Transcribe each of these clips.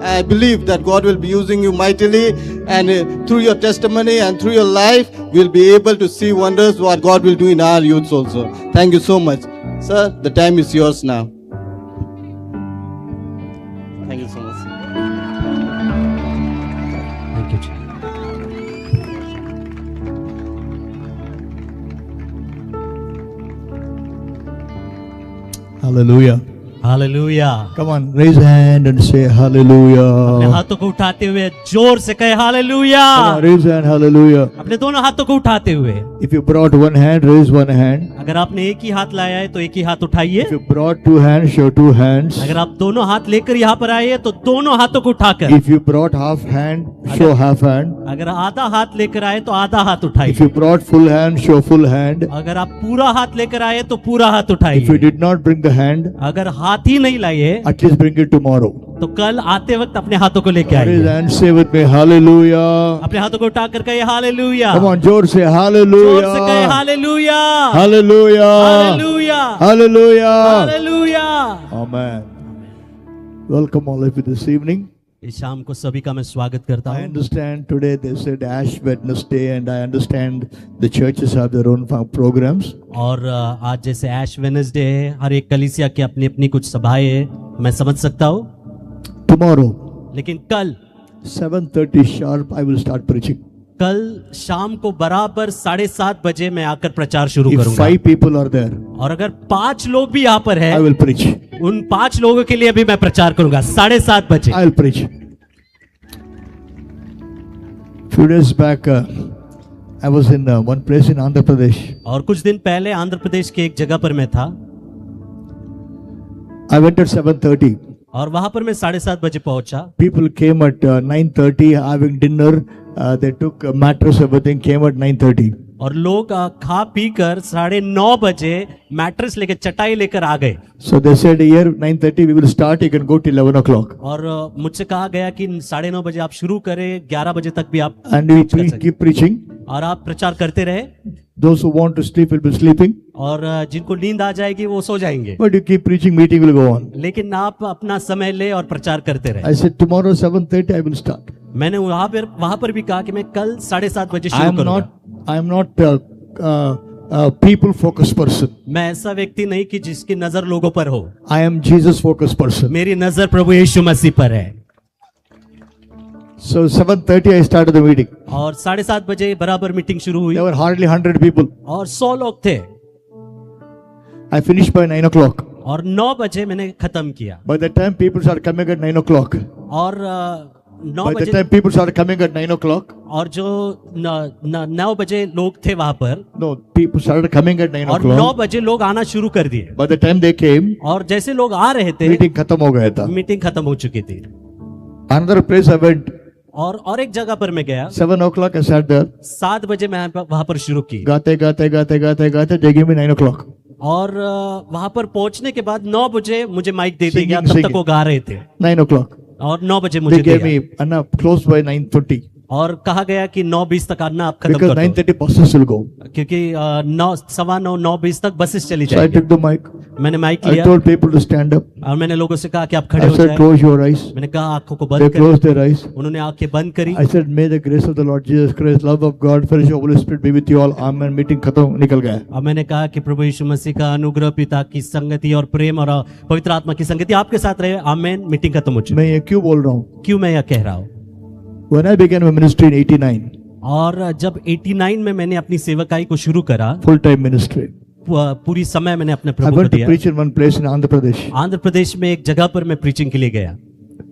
I believe that God will be using you mightily, and through your testimony and through your life, we'll be able to see wonders what God will do in our youths also. Thank you so much. Sir, the time is yours now. Thank you so much. Thank you. Hallelujah. Hallelujah. Come on, raise your hand and say अपने hallelujah. हाथों को उठाते हुए जोर से कहे hallelujah. Come on, raise your hand, hallelujah. अपने दोनों हाथों को उठाते हुए. If you brought one hand, raise one hand. अगर आपने एक ही हाथ लाया है तो एक ही हाथ उठाइए. If you brought two hands, show two hands. अगर आप दोनों हाथ लेकर यहाँ पर आए हैं तो दोनों हाथों को उठाकर. If you brought half hand, show half hand. अगर आधा हाथ लेकर आए तो आधा हाथ उठाइए. If you brought full hand, show full hand. अगर आप पूरा हाथ लेकर आए तो पूरा हाथ If you उठाइए. did not bring the hand, अगर हाथ ही नहीं लाए at least bring it tomorrow. तो कल आते वक्त अपने हाथों को लेके Raise आइए. and say with me, hallelujah. अपने हाथों को उठाकर कहिए hallelujah. Come on, George, say जोर से कहे hallelujah. Hallelujah. Hallelujah. Hallelujah. Hallelujah. Hallelujah. Amen. Welcome all of you this evening. इस शाम को सभी का मैं स्वागत करता I हूँ. understand today they said Ash Wednesday, and I understand the churches have their own programs. और आज जैसे ऐश वेडनेसडे है, हर एक कलीसिया की अपनी अपनी कुछ सभाएं है, मैं समझ सकता हूँ. Tomorrow, लेकिन कल 7:30 sharp, I will start preaching. कल शाम को बराबर 7:30 बजे मैं आकर प्रचार शुरू If करूंगा. 5 people are there, और अगर 5 लोग भी यहाँ पर I है, will preach. उन 5 लोगों के लिए भी मैं प्रचार करूंगा 7:30 बजे. I will preach. Few days back, I was in one place in Andhra Pradesh. और कुछ दिन पहले आंध्र प्रदेश के एक जगह पर मैं था, I went at 7:30. और वहां पर मैं 7:30 बजे पहुंचा. People came at 9:30 having dinner. They took a mattress, everything came at 9:30. और लोग खा पी कर 9:30 बजे मैट्रेस लेकर चटाई लेकर आ गए. So they said here 9:30 we will start. You can go till 11 o'clock. और मुझसे कहा गया कि 9:30 बजे आप शुरू करें, 11 बजे तक भी आप And we keep preaching. और आप प्रचार करते रहे. Those who want to sleep will be sleeping. और जिनको नींद आ जाएगी वो सो जाएंगे. But you keep preaching, meeting will go on. लेकिन आप अपना समय ले और प्रचार करते रहे. I said tomorrow 7:30 I will start. मैंने वहां पर भी कहा कि मैं कल 7:30 बजे I शुरू am करूंगा. not a people focused person. मैं ऐसा व्यक्ति नहीं कि जिसकी नजर लोगों पर हो. I am Jesus focused person. मेरी नजर प्रभु यीशु मसीह पर है. So 7:30 I started the meeting. और 7:30 बजे बराबर मीटिंग शुरू हुई. There were hardly 100 people. और 100 लोग थे. I finished by 9 o'clock. और 9 बजे मैंने खत्म किया. By the time people started coming at 9 o'clock. और 9 By the बजे time people started coming at 9 o'clock. और जो 9 बजे लोग थे वहां पर, No, people started coming at 9 और 9 o'clock. बजे लोग आना शुरू कर दिए. By the time they came, और जैसे लोग आ रहे थे meeting खत्म हो गया था. मीटिंग खत्म हो चुकी थी. Another place I went. और एक जगह पर मैं गया. 7 o'clock I sat there. 7 बजे मैं वहां पर शुरू की. गाते they gave me 9 o'clock. और वहां पर पहुंचने के बाद 9 बजे मुझे माइक दे दिया गया. Singing, तब तक वो गा रहे थे. 9 o'clock. और 9 बजे मुझे They gave दिया. me Anna close by 9:30. और कहा गया कि 9:20 तक आना आप खत्म Because कर दो. 9:30 buses will go. क्योंकि 9:20 तक बसेस चली So I जाएगी. took the mic. मैंने माइक I लिया told people to stand up. और मैंने लोगों से कहा कि आप खड़े I हो said, जाएं. close your eyes. मैंने कहा आंखों को They बंद करें. closed their eyes. उन्होंने आंखें बंद करी. I said, may the grace of the Lord Jesus Christ, love of God, fellowship of Holy Spirit be with you all. Amen. Meeting खत्म निकल गया. और मैंने कहा कि प्रभु यीशु मसीह का अनुग्रह, पिता की संगति और प्रेम और पवित्र आत्मा की संगति आपके साथ रहे. आमेन. मीटिंग खत्म हो चुकी. मैं ये क्यों बोल रहा हूँ? क्यों मैं यह कह रहा हूँ? When I began my ministry in 89, और जब 89 में मैंने अपनी सेवकाई को शुरू करा, full time ministry, पूरी समय मैंने अपने I प्रभु को went to दिया. preach in one place in Andhra Pradesh. Andhra Pradesh में एक जगह पर मैं प्रीचिंग के लिए गया.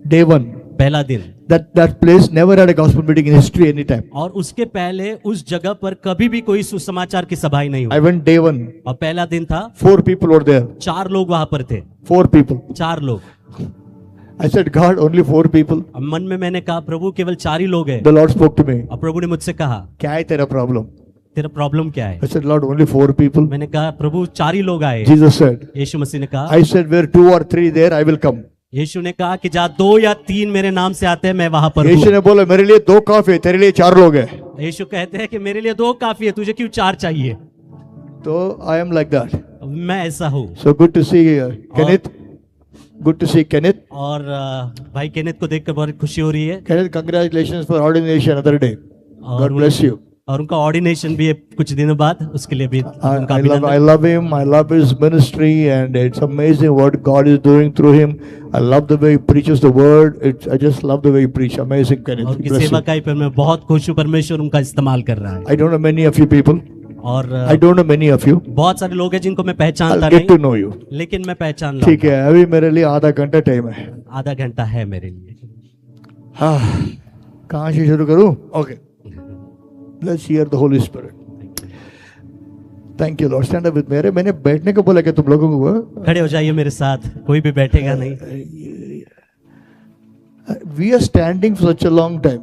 Day one, पहला दिन. that place never had a gospel meeting in history anytime. और उसके पहले उस जगह पर कभी भी कोई सुसमाचार की सभाएं नहीं I हुई. went day one. और पहला दिन था. 4 people were there. 4 लोग वहां पर थे. 4 people. 4 लोग. I said, God, only 4 people. अब मन में मैंने कहा प्रभु केवल 4 ही लोग हैं. The Lord spoke to me. और प्रभु ने मुझसे कहा क्या है तेरा problem? तेरा प्रॉब्लम क्या है? I said, Lord, only 4 people. मैंने कहा प्रभु 4 ही लोग आए. Jesus said. यीशु मसीह ने कहा. I said, where 2 or 3 there, I will come. यीशु ने कहा कि जहाँ 2 या 3 मेरे नाम से आते हैं मैं वहां पर यीशु हूँ. ने बोला मेरे लिए 2 काफी है, तेरे लिए 4 लोग हैं. यीशु कहते हैं कि मेरे लिए 2 काफी है, तुझे क्यों 4 चाहिए? तो I am like that. मैं ऐसा हूँ. So good to see you, Kenneth. Good to see Kenneth. और भाई केनेथ को देखकर बहुत खुशी हो रही है। Kenneth, congratulations for ordination other day. और God bless you. और उनका ऑर्डिनेशन भी है कुछ दिनों बाद, उसके लिए भी उनका I अभिनंदन। love him. I love his ministry, and it's amazing what God is doing through him. I love the way he preaches the word. I just love the way he preaches. Amazing, Kenneth. और उनकी Bless you. सेवकाई पर मैं बहुत खुश हूँ, परमेश्वर उनका इस्तेमाल कर रहा है। I don't know many of you people. और I don't know many of you. बहुत सारे लोग हैं जिनको मैं पहचानता I'll get to नहीं, know you. लेकिन मैं पहचान ठीक लूंगा। है, अभी मेरे लिए आधा घंटा टाइम है। आधा घंटा है मेरे लिए। हाँ, कहाँ से शुरू करूँ? Okay. Let's hear the Holy Spirit. Thank you, Lord. Stand up with me. अरे मैंने बैठने को बोला क्या तुम लोगों को? खड़े हो जाइए मेरे साथ, कोई भी बैठेगा नहीं। We are standing for such a long time.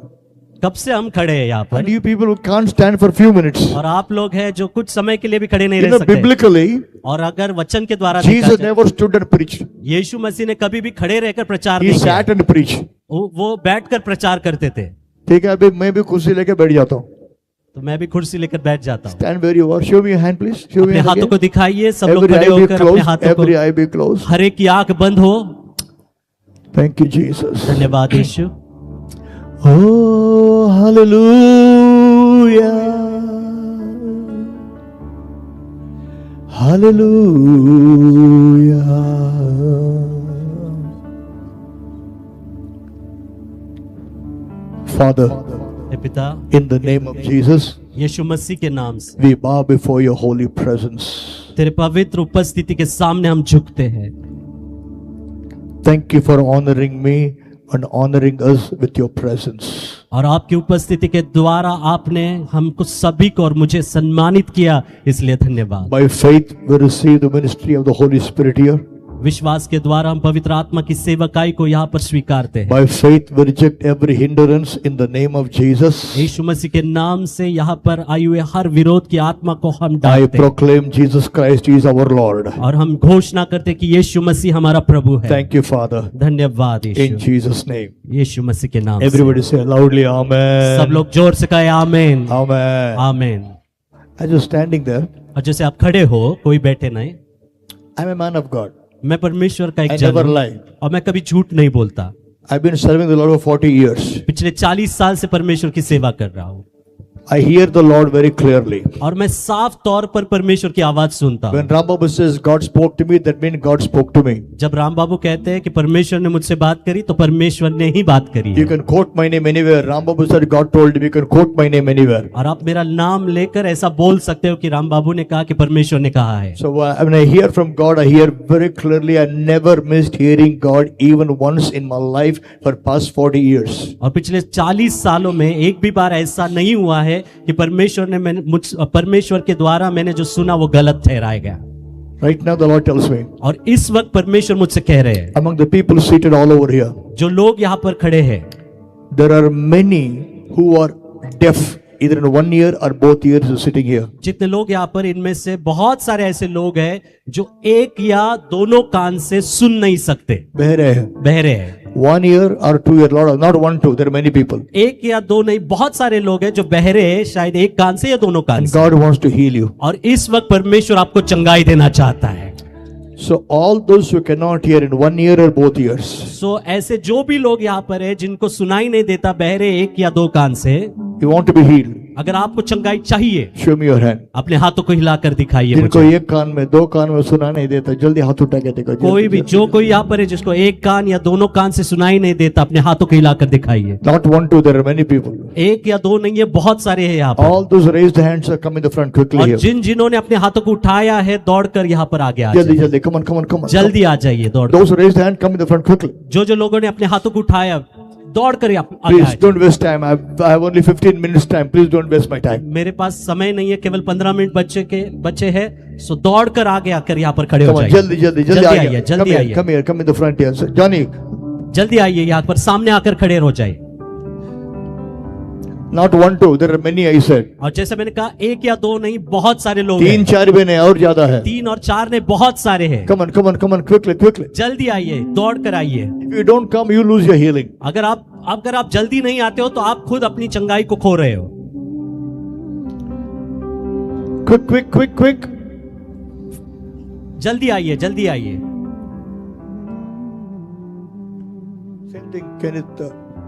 कब से हम खड़े हैं यहाँ And पर, you people who can't stand for a few minutes. और आप लोग हैं जो कुछ समय के लिए भी खड़े नहीं You रह know, सकते। biblically, और अगर वचन के द्वारा देखा Jesus जाए, never stood and preached. यीशु मसीह ने कभी भी खड़े रहकर प्रचार He नहीं किया। sat and preached. वो बैठकर प्रचार करते थे। ठीक है, अभी मैं भी कुर्सी लेके बैठ जाता हूँ. तो मैं भी कुर्सी लेकर बैठ जाता हूँ। Stand where you are. Show me your hand, please. Show me अपने your hand हाथों को again. दिखाइए, सब लोग Every खड़े eye be होकर अपने closed. हाथों को, Every eye be closed. हर एक की आंख बंद हो। Thank you, Jesus. धन्यवाद यीशु। Oh, hallelujah. Hallelujah. Father, हे पिता, in the name of Jesus, यीशु मसीह के नाम से we bow before your holy presence. तेरे पवित्र उपस्थिति के सामने हम झुकते हैं। Thank you for honoring me and honoring us with your presence. और आपकी उपस्थिति के द्वारा आपने हमको सभी को और मुझे सम्मानित किया, इसलिए धन्यवाद। By faith, we receive the ministry of the Holy Spirit here. विश्वास के द्वारा हम पवित्र आत्मा की सेवकाई को यहाँ पर स्वीकारते हैं। By faith, we reject every hindrance in the name of Jesus. यीशु मसीह के नाम से यहाँ पर आई हुए हर विरोध की आत्मा को हम I डालते हैं। proclaim Jesus Christ is our Lord. और हम घोषणा करते हैं कि यीशु मसीह हमारा प्रभु है। Thank you, Father. धन्यवाद In यीशु, Jesus' name. यीशु मसीह के नाम से। Everybody say loudly, Amen. सब लोग जोर से कहे आमीन, Amen. आमीन। As you're standing there, और जैसे आप खड़े हो, कोई बैठे नहीं। I'm a man of God. मैं परमेश्वर का एक I जन never हूं, lie. और मैं कभी झूठ नहीं बोलता। I've been serving the Lord for 40 years. पिछले 40 साल से परमेश्वर की सेवा कर रहा हूँ, I hear the Lord very clearly. और मैं साफ तौर पर परमेश्वर की आवाज सुनता हूँ। When Ram Babu says God spoke to me, that means God spoke to me. जब राम बाबू कहते हैं कि परमेश्वर ने मुझसे बात करी, तो परमेश्वर ने ही बात करी है। You can quote my name anywhere. Ram Babu said God told him. You can quote my name anywhere. और आप मेरा नाम लेकर ऐसा बोल सकते हो कि राम बाबू ने कहा कि परमेश्वर ने कहा है। So when I hear from God, I hear very clearly. I never missed hearing God even once in my life for past 40 years. और पिछले 40 सालों में एक भी बार ऐसा नहीं हुआ है कि परमेश्वर के द्वारा मैंने जो सुना वो गलत ठहराया गया। Right now, the Lord tells me, और इस वक्त परमेश्वर मुझसे कह रहे हैं, among the people seated all over here, जो लोग यहाँ पर खड़े हैं, there are many who are deaf, either in one ear or both ears are sitting here. जितने लोग यहाँ पर, इनमें से बहुत सारे ऐसे लोग हैं जो एक या दोनों कान से सुन नहीं सकते, बहरे हैं. बहरे हैं। One ear or two ear, Lord, not one, two. There are many people. एक या दो नहीं, बहुत सारे लोग हैं जो बहरे हैं, शायद एक कान से या दोनों कान And से। God wants to heal you. और इस वक्त परमेश्वर आपको चंगाई देना चाहता है। So all those who cannot hear in one ear or both ears, सो ऐसे जो भी लोग यहाँ पर है जिनको सुनाई नहीं देता, बहरे एक या दो कान से, you want to be healed, अगर आपको चंगाई चाहिए, show me your hand. अपने हाथों को हिलाकर दिखाइए जिनको मुझे। एक कान में दो कान में सुना नहीं देता, जल्दी हाथ उठा के देखो. कोई भी, जो कोई यहाँ पर है जिसको एक कान या दोनों कान से सुनाई नहीं देता, अपने हाथों को हिलाकर दिखाइए। Not one, two, there are many people. एक या दो नहीं है, बहुत सारे हैं यहाँ पर। All those raised hands are coming in the front quickly और here. जिन्होंने अपने हाथों को उठाया है, दौड़कर यहाँ पर आगे आ जल्दी जाइए। जल्दी, come on, come on, come on. जल्दी आ जाइए दौड़। Those who raised hand, come in the front quickly. जो लोगों ने अपने हाथों को उठाया, दौड़कर आगे आ Please जाइए। don't waste time. I have only 15 minutes time. Please don't waste my time. मेरे पास समय नहीं है, केवल 15 मिनट बचे हैं, सो दौड़कर आगे आकर यहाँ पर खड़े Come हो on, जाइए। जल्दी जल्दी जल्दी जल्दी आइए. आइए, Come जल्दी here, आइए, come here, come in the front here. So, Johnny, जल्दी आइए, यहाँ पर सामने आकर खड़े हो जाइए। not one, two. There are many. I said. और जैसे मैंने कहा, एक या दो नहीं, बहुत सारे लोग तीन हैं। चार भी नहीं, और ज्यादा है. 3 और 4 ने, बहुत सारे हैं। Come on, come on, come on, quickly, quickly. जल्दी आइए, दौड़ कर आइए। If you don't come, you lose your healing. अगर आप जल्दी नहीं आते हो तो आप खुद अपनी चंगाई को खो रहे हो। Quick, quick, quick, quick. जल्दी आइए, जल्दी आइए। think Kenneth,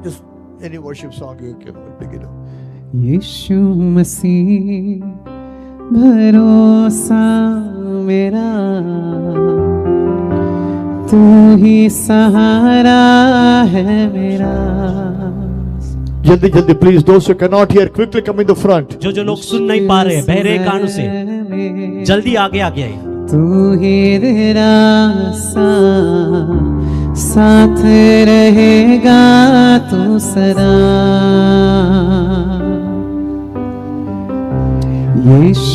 just any worship song you can begin. यीशु मसीह भरोसा मेरा, तू ही सहारा है मेरा। जल्दी जल्दी please, those who cannot hear, quickly come in the front. जो लोग सुन नहीं पा रहे, बहरे कानों से, जल्दी आगे आगे आइए। तू ही तेरा साथ रहेगा तू सदा।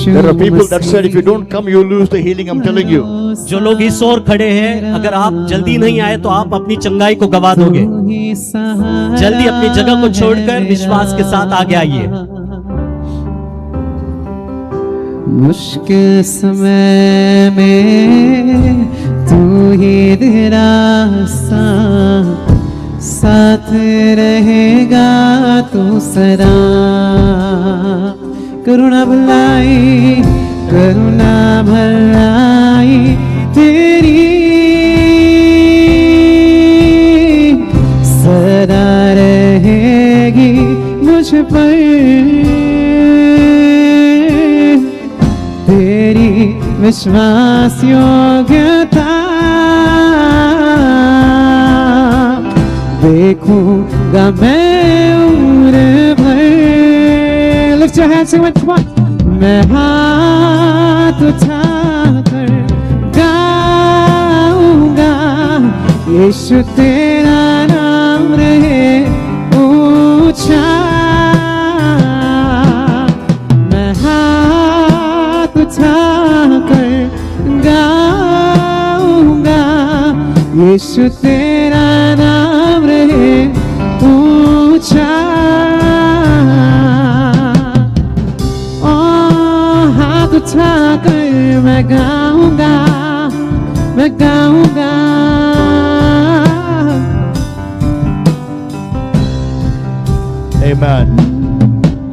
There are people that said if you don't come you lose the healing, I'm telling you. जो लोग इस ओर खड़े हैं, अगर आप जल्दी नहीं आए तो आप अपनी चंगाई को गवा दोगे। जल्दी अपनी जगह को छोड़कर विश्वास के साथ आगे आइए। मुश्किल समय में तू ही तेरा साथ रहेगा तू सदा। करुणा भलाई तेरी सदा रहेगी मुझ पर, तेरी विश्वास योग्यता देखूंगा मैं उम्र भर। Lift your hands and come on. मैं हाथ उठाकर गाऊंगा, यीशु तेरा नाम रहे ऊंचा। मैं हाथ उठाकर गाऊंगा, यीशु तेरा नाम रहे ऊंचा। हाथ उठाकर मैं गाऊंगा, मैं गाऊंगा। Amen.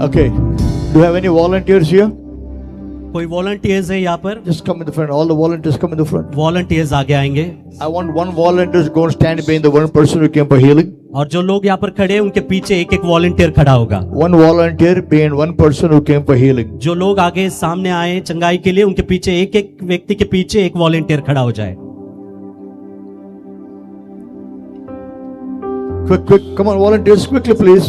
Okay, do you have any volunteers here? कोई वॉलंटियर्स है यहाँ पर? Just come in the front. All the volunteers come in the front. Volunteers आगे आएंगे। I want one volunteer to go and stand behind the one person who came for healing. और जो लोग यहाँ पर खड़े हैं उनके पीछे एक एक वॉलंटियर खड़ा होगा। One volunteer behind one person who came for healing. जो लोग आगे सामने आए चंगाई के लिए, उनके पीछे एक एक व्यक्ति के पीछे एक वॉलंटियर खड़ा हो जाए। Quick, come on, volunteers, quickly, please.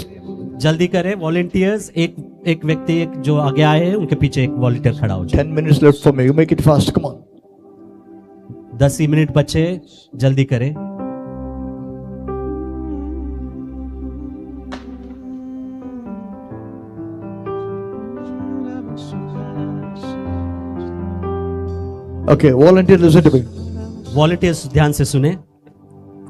जल्दी करें वॉलंटियर्स। एक व्यक्ति एक जो आगे आए हैं उनके पीछे एक वॉलंटियर खड़ा हो जाए। 10 minutes left for me. You make it fast. Come on. 10 he minute बचे, जल्दी करें। Okay, volunteer, listen to me. Volunteers ध्यान से सुने।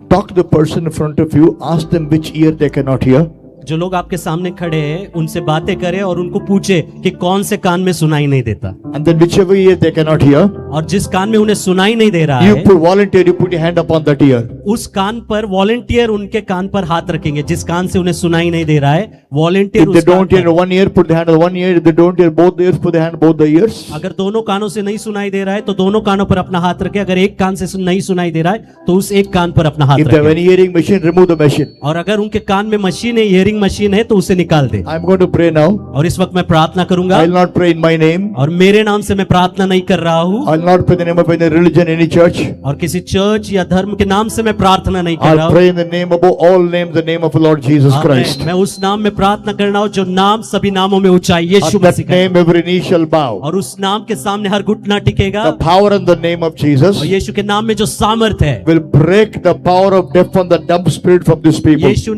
Talk to the person in front of you. Ask them which ear they cannot hear. जो लोग आपके सामने खड़े हैं उनसे बातें करें और उनको पूछे कि कौन से कान में सुनाई नहीं देता। And then whichever ear they cannot hear, और जिस कान में उन्हें सुनाई नहीं दे रहा you है, put volunteer, you put your hand upon that ear. उस कान पर वॉलंटियर उनके कान पर हाथ रखेंगे। जिस कान से उन्हें सुनाई नहीं दे रहा है, वॉलंटियर If they उस कान don't hear पर, one ear, put the hand on one ear. If they don't hear both ears, put the hand on both the ears. अगर दोनों कानों से नहीं सुनाई दे रहा है तो दोनों कानों पर अपना हाथ रखे। अगर एक कान से नहीं सुनाई दे रहा है तो उस एक कान पर अपना हाथ If they have रखे। any hearing machine, remove the machine. और अगर उनके कान में मशीन है, हियरिंग मशीन है, तो उसे निकाल दे। I'm going to pray now. और इस वक्त मैं प्रार्थना करूंगा। I'll not pray in my name. और मेरे नाम से मैं प्रार्थना नहीं कर रहा हूँ, I'll not pray in the name of any religion, any church. और किसी चर्च या धर्म के नाम से मैं प्रार्थना नहीं कर रहा I'll हूँ। pray in the name above all names, the name of the Lord Jesus Christ. मैं उस नाम में प्रार्थना करना हूँ जो नाम सभी नामों में ऊंचा है, यीशु At that मसीह का। name, every knee shall bow. और उस नाम के सामने हर घुटना टिकेगा। The power in the name of Jesus और यीशु के नाम में जो सामर्थ है, will break the power of deaf and the dumb spirit from these people. यीशु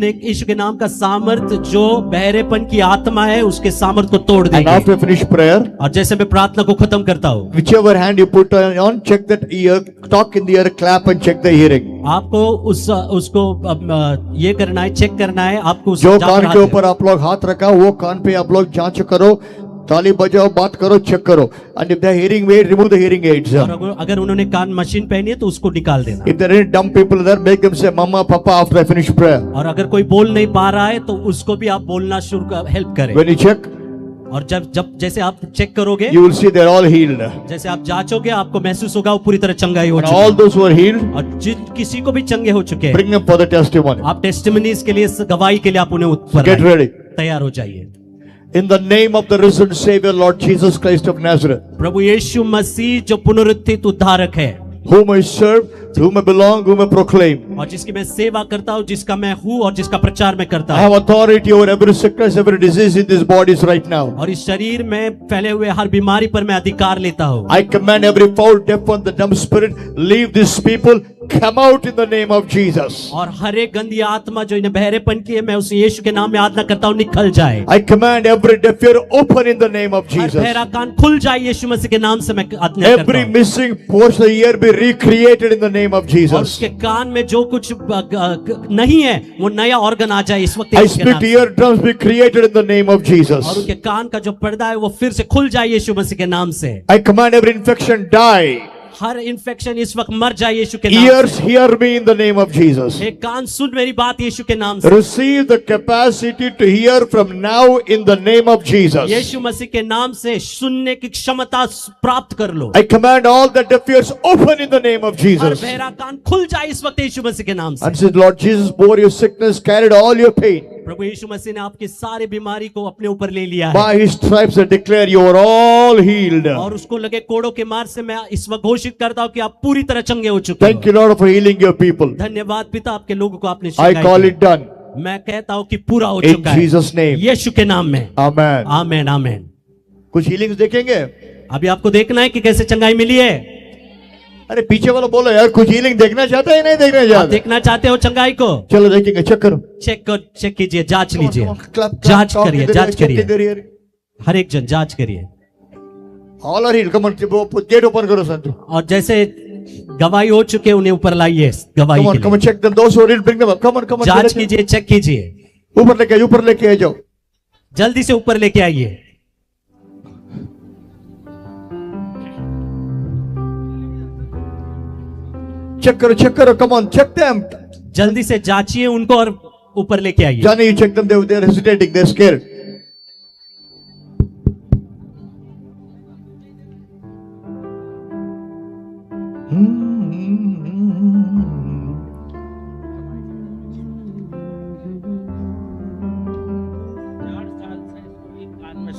के नाम का सामर्थ जो बहरेपन की आत्मा है उसके सामर्थ को तोड़ And देंगे। after finish prayer, और जैसे मैं प्रार्थना को खत्म करता हूँ, whichever hand you put on, check that ear, talk in the ear, clap and check the hearing. आपको उसको ये करना है, चेक करना है। आपको जो कान के ऊपर आप लोग हाथ रखा वो कान पे आप लोग जांच करो, ताली बजाओ, बात करो, चेक करो. And if they're hearing aid, remove the hearing aids. और अगर उन्होंने कान मशीन पहनी है तो उसको निकाल देना। If there are any dumb people there, make them say mama, papa after I finish prayer. और अगर कोई बोल नहीं पा रहा है तो उसको भी आप बोलना शुरू हेल्प करें। When you check, और जब जैसे आप चेक करोगे, you will see they're all healed. जैसे आप जांचोगे, आपको महसूस होगा वो पूरी तरह चंगाई हो And चुकी all है। those who are healed, और जिन किसी को भी चंगे हो चुके हैं, bring them for the testimony. आप टेस्टिमनीज के लिए, गवाही के लिए आप उन्हें ऊपर Get लाइए। ready. तैयार हो जाइए। In the name of the risen Savior, Lord Jesus Christ of Nazareth, प्रभु यीशु मसीह जो पुनरुत्थित उद्धारक है, whom I serve, to whom I belong, whom I proclaim. और जिसकी मैं सेवा करता हूँ, जिसका मैं हूँ और जिसका प्रचार मैं करता I हूँ, have authority over every sickness, every disease in these bodies right now. और इस शरीर में फैले हुए हर बीमारी पर मैं अधिकार लेता हूँ। I command every foul, deaf, and the dumb spirit, leave these people, come out in the name of Jesus. और हर एक गंदी आत्मा जो इन्हें बहरेपन की है, मैं उस यीशु के नाम में आज्ञा करता हूँ, निकल जाए। I command every deaf ear open in the name of her Jesus. बहरा कान खुल जाए यीशु मसीह के नाम से मैं आज्ञा करता Every हूँ। missing portion of the ear be recreated in the name of और Jesus. उसके कान में जो कुछ नहीं है, वो नया ऑर्गन आ जाए इस वक्त I यीशु के नाम speak से। eardrums be created in the name of और Jesus. उनके कान का जो पर्दा है वो फिर से खुल जाए यीशु मसीह के नाम से। I command every infection die. Her infection इस वक्त मर जाए यीशु के नाम Ears से। hear me in the name of Jesus. एक कान सुन मेरी बात यीशु के नाम से। Receive the capacity to hear from now in the name of Jesus. यीशु मसीह के नाम से सुनने की क्षमता प्राप्त कर लो। I command all the deaf ears open in the name of her Jesus. बहरा कान खुल जाए इस वक्त यीशु मसीह के नाम से। And said, Lord Jesus bore your sickness, carried all your pain. प्रभु यीशु मसीह ने आपकी सारी बीमारी को अपने ऊपर ले लिया है, By his stripes I declare you are all healed. और उसको लगे कोड़ों के मार से मैं इस वक्त घोषित करता हूँ कि आप पूरी तरह चंगे हो चुके Thank हो। you, Lord, for healing your people. धन्यवाद पिता, आपके लोगों को आपने I शिकायत call की। it done. मैं कहता हूँ कि पूरा हो In चुका है Jesus' name. यीशु के नाम में। Amen. आमेन आमेन। कुछ healings देखेंगे? अभी आपको देखना है कि कैसे चंगाई मिली है। अरे पीछे वाला बोलो यार, कुछ healing देखना चाहते हैं नहीं देखना आप चाहते? देखना चाहते हो चंगाई को? चलो देखेंगे, चेक करो. चेक कीजिए, जांच लीजिए, Come on, clap, clap, जांच clap, करिए, इधर जांच check करिए, इधर here. हर एक जन जांच करिए। All are healed. Come on, gate open करो संतु. और जैसे गवाही हो चुके उन्हें ऊपर लाइए गवाही Come के on, come लिए। on, check them. Those who are healed, bring them up. Come on, come on. जांच कीजिए, चेक कीजिए, ऊपर लेके आ जाओ. जल्दी से ऊपर लेके आइए। Check करो. Come on, check them. जल्दी से जांचिए उनको और ऊपर लेके आइए। Johnny, you check them. They're hesitating. They're scared.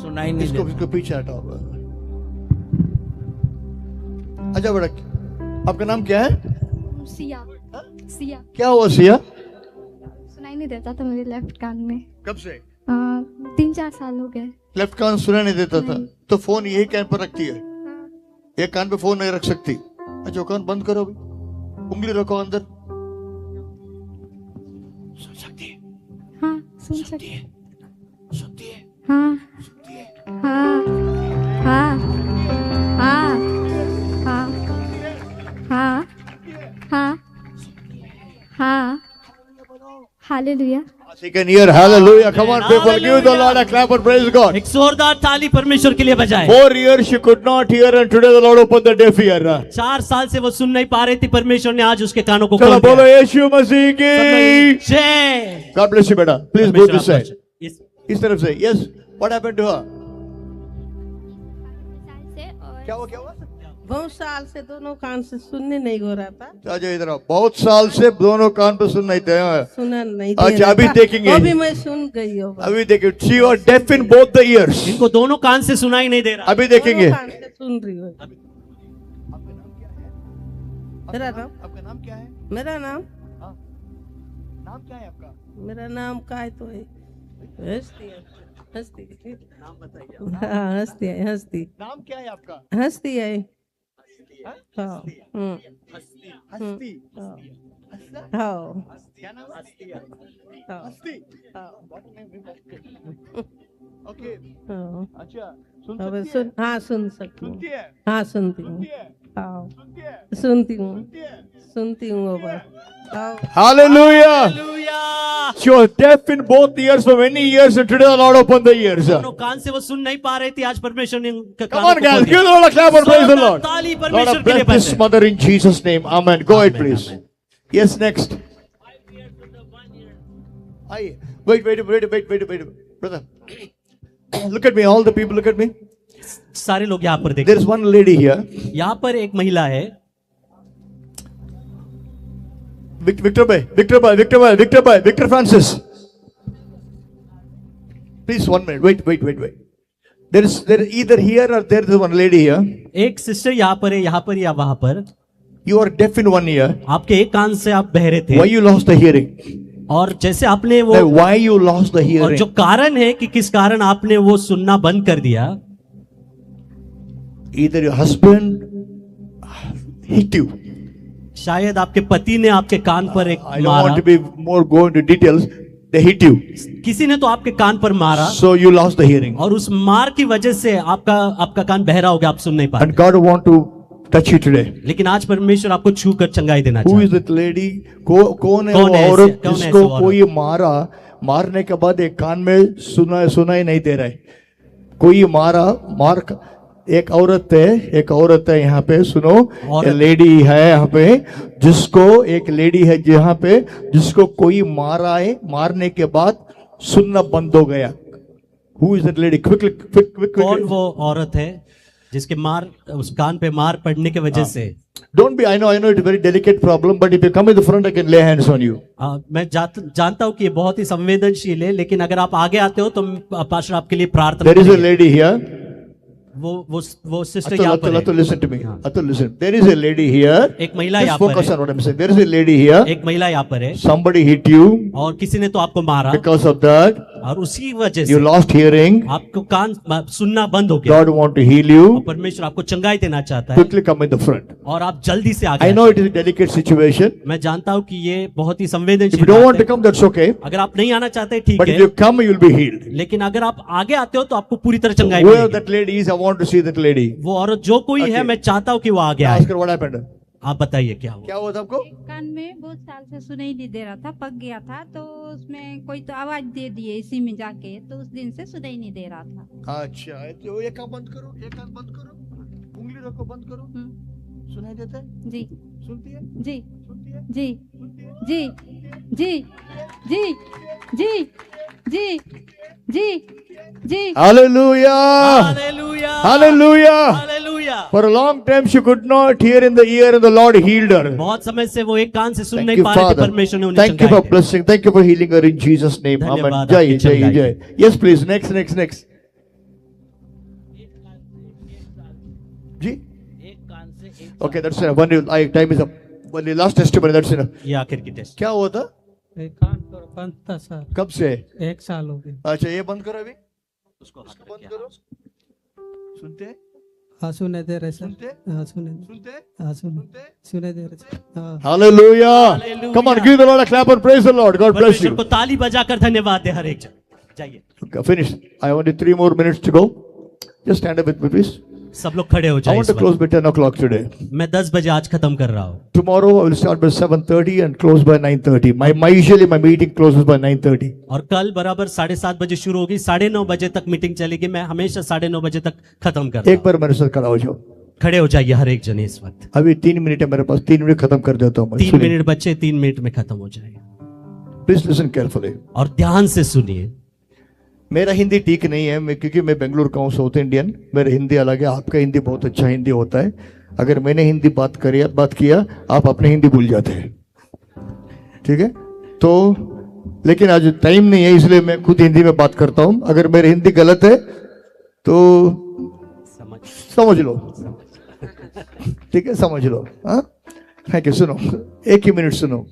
सुनाई नहीं इसको पीछे हटाओ. अच्छा बेटा, आपका नाम क्या है? सिया सिया क्या हुआ सिया? सुनाई नहीं देता था मेरे लेफ्ट कान में। कब से? 3-4 साल हो गए। लेफ्ट कान सुना नहीं देता था, नहीं। तो फोन यही कान पर रखती है. हाँ, एक कान पे फोन नहीं रख सकती. अच्छा कान बंद करो अभी, उंगली रखो अंदर. सुन सकती है? हाँ सुन सकती है। सुनती है? हाँ हाँ हाँ हाँ हाँ हाँ हाँ हाँ hallelujah. She can hear. Hallelujah. Come on, people. Give the Lord a clap and praise God. एक जोरदार ताली परमेश्वर के लिए बजाएं। 4 years she could not hear, and today the Lord opened the deaf ear. 4 साल से वो सुन नहीं पा रही थी, परमेश्वर ने आज उसके कानों को चलो खोल बोलो दिया। यीशु मसीह की. जय। God bless you, बेटा. Please go परमेश्वर this side. आपको इस- इस तरफ से. Yes. What happened to her? क्या हुआ? बहुत साल से दोनों कान से सुनने नहीं हो रहा था, अच्छा इधर आओ. बहुत साल से दोनों कान पे सुन नहीं थे. सुना नहीं अच्छा, दे रहा अभी था। देखेंगे। अभी मैं सुन गई हूँ। अभी देखिए. She was deaf in both the ears. इनको दोनों कान से सुनाई नहीं दे रहा। अभी देखेंगे. दोनों कान से सुन रही हूँ। मेरा नाम आपका नाम क्या है? मेरा नाम नाम क्या है आपका? मेरा नाम का है तो है हस्ती है। हस्ती नाम बताइए. हाँ हस्ती है। हस्ती नाम क्या है आपका? हस्ती है। हाँ हस्ती. हाँ क्या नाम? हस्ती. हाँ हस्ती. हाँ ओके. हाँ। अच्छा सुन अब सकती है? सुन हाँ सुन सकती हूँ। सुनती है? हाँ सुनती हूँ। सुनती है? हाँ सुनती है? सुनती हूँ। सुनती है? सुनती हूँ बाबा। हाँ Hallelujah. Hallelujah. She was deaf in both ears for many years, and today the Lord opened the ears. दोनों कान से वो सुन नहीं पा रही थी, आज परमेश्वर ने उनके Come कानों on, को guys, खोल give दिया। the Lord a clap and praise the जोरदार Lord. ताली Lord, परमेश्वर के लिए bless this बजाएं। mother in Jesus' name. Amen. Go ahead, Amen, please. amen. Yes, next. आइए. Wait, brother. Look at me, all the people, look at me. सारे लोग यहाँ पर There देखिए, is one lady here. यहाँ पर एक महिला है। Victor Bhai, Victor Bhai, Victor Bhai, Victor Bhai, Victor Francis. Please, 1 minute. Wait. There is either here or there is one lady here. एक सिस्टर यहाँ पर है, यहाँ पर या वहां पर। You are deaf in one ear. आपके एक कान से आप बहरे थे, Why you lost the hearing? और जैसे आपने वो, Like, why you lost the और hearing? जो कारण है कि किस कारण आपने वो सुनना बंद कर दिया, Either your husband hit you. शायद आपके पति ने आपके कान पर एक I don't want मारा, to be more go into details. They hit you. किसी ने तो आपके कान पर मारा, So you lost the hearing. और उस मार की वजह से आपका कान बहरा हो गया, आप सुन नहीं And पाते। God want to touch you today. लेकिन आज परमेश्वर आपको छू कर चंगाई देना Who is चाहता that lady? कौन है वो कौन है औरत ऐसे- कौन है जिसको ऐसे औरत? कोई मारने के बाद एक कान में सुना ही नहीं दे रहा है? कोई एक औरत है यहाँ पे, सुनो, औरत। एक लेडी है यहाँ पे, एक लेडी है यहाँ पे जिसको कोई मारने के बाद सुनना बंद हो गया। Who is that lady? Quick. कौन वो औरत है जिसके उस कान पे मार पड़ने की वजह से? Don't be, I know it's a very delicate problem, but if you come in the front, I can lay hands on you. मैं जानता हूँ कि ये बहुत ही संवेदनशील है, लेकिन अगर आप आगे आते हो तो पास्टर आपके लिए प्रार्थना There is a करेंगे। lady here. वो सिस्टर यहाँ पर Atul, है। listen to me. Atul, listen. There is a lady here. एक महिला Just यहाँ पर focus है। on what I'm saying. There is a lady here. एक महिला यहाँ पर है, Somebody hit you. और किसी ने तो आपको मारा, Because of that, और उसी वजह you से lost hearing. आपको कान सुनना बंद हो गया। God want to heal you. और परमेश्वर आपको चंगाई देना चाहता है, Quickly come in the front. और आप जल्दी से आगे I know आइए। it is a delicate situation. मैं जानता हूँ कि ये बहुत ही If संवेदनशील you don't want बात to है। come, that's okay. अगर आप नहीं आना चाहते ठीक But if है, you come, you'll be healed. लेकिन अगर आप आगे आते हो तो आपको पूरी तरह चंगाई Whoever मिलेगी। that lady is, I want to see that lady. वो औरत जो कोई है, Okay. मैं चाहता हूँ कि वो आगे आए। Ask her what happened. आप बताइए क्या हुआ? क्या हुआ था आपको? कान में बहुत साल से सुनाई नहीं दे रहा था, पक गया था, तो उसमें कोई तो आवाज दे दिए इसी में जाके, तो उस दिन से सुनाई नहीं दे रहा था। अच्छा, तो एक कान बंद करो, उंगली रखो, बंद करो। सुनाई देता है? जी सुनती है? जी सुनती है? जी सुनती है? जी जी जी जी जी जी जी Hallelujah! Hallelujah, Hallelujah! Hallelujah. For a long time she could not hear in the ear and the Lord healed her. बहुत समय से वो एक कान से सुन Thank नहीं you, पा रहे थे, Father. परमेश्वर ने उन्हें Thank you चंगाई for the. blessing. Thank you for healing her in Jesus' name. Amen. धन्यवाद Jai, आपकी jai, चंगाई jai. Yes, please. Next. जी? एक कान से एक, Okay, that's enough. Time is up. One last testimony. That's enough. ये आखिर की टेस्ट। क्या हुआ था? कान तो बंद था सर, कब से? 1 साल हो गया। अच्छा, ये बंद करो अभी। उसको बंद करो। सुनते हैं? हाँ सुने दे रहे सर, सुनते? हाँ सुने, सुनते? हाँ सुनते? सुने दे रहे सर, हाँ। Hallelujah. Hallelujah. Come on, give the Lord a clap and praise the Lord. God bless परमेश्वर you. को ताली बजाकर धन्यवाद दे हर एक जन। जाइए, Okay, finish. I have only 3 more minutes to go. Just stand up with me, please. सब लोग खड़े हो I जाए। want to close by 10 o'clock today. मैं 10 बजे आज खत्म कर रहा हूँ। Tomorrow I will start by 7:30 and close by 9:30. Usually my meeting closes by 9:30. और कल बराबर 7:30 बजे शुरू होगी, 9:30 बजे तक मीटिंग चलेगी। मैं हमेशा 9:30 बजे तक खत्म करता एक हूँ। बार मेरे साथ खड़ा हो जाओ। खड़े हो जाइए हर एक जन इस वक्त। अभी 3 मिनट है मेरे पास, 3 मिनट खत्म कर देता हूँ। 3 मिनट बच्चे, 3 मिनट में खत्म हो जाएगा। Please listen carefully. और ध्यान से सुनिए। मेरा हिंदी ठीक नहीं है, क्योंकि मैं बेंगलुरु का हूँ, साउथ इंडियन। मेरा हिंदी अलग है, आपका हिंदी बहुत अच्छा हिंदी होता है। अगर मैंने हिंदी बात किया, आप अपने हिंदी भूल जाते हैं, ठीक है? तो लेकिन आज टाइम नहीं है, इसलिए मैं खुद हिंदी में बात करता हूँ। अगर मेरी हिंदी गलत है तो समझ लो, ठीक है? समझ लो। हाँ, थैंक यू। सुनो, 1 ही मिनट सुनो,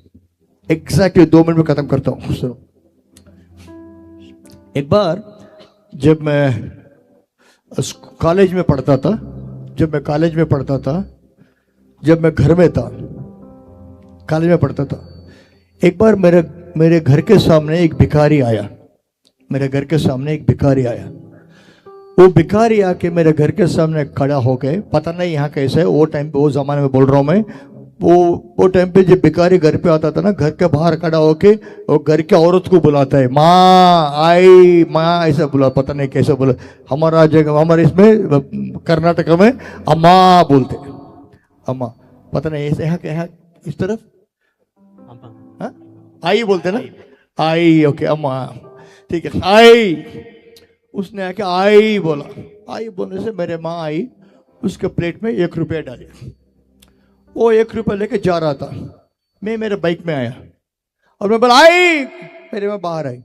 एग्जैक्टली 2 मिनट में खत्म करता हूँ। सुनो, एक बार जब मैं कॉलेज में पढ़ता था, जब मैं घर में था, कॉलेज में पढ़ता था, एक बार मेरे घर के सामने एक भिखारी आया। वो भिखारी आके मेरे घर के सामने खड़ा हो गए। पता नहीं यहाँ कैसे है, वो टाइम पे, वो जमाने में बोल रहा हूँ मैं, वो टाइम पे जब भिखारी घर पे आता था ना, घर के बाहर खड़ा होके वो घर की औरत को बुलाता है, माँ आई, माँ, ऐसा बुला, पता नहीं कैसे बोला। हमारा जगह, हमारे इसमें कर्नाटक में अम्मा बोलते, अम्मा, पता नहीं ऐसे यहाँ इस तरफ आई बोलते ना, आई, ओके, अम्मा, ठीक है, आई। उसने आके आई बोला, आई बोलने से मेरे माँ आई, उसके प्लेट में 1 रुपया डाले। वो 1 रुपया लेके जा रहा था, मैं मेरे बाइक में आया और मैं बोला आई, मेरे माँ बाहर आई,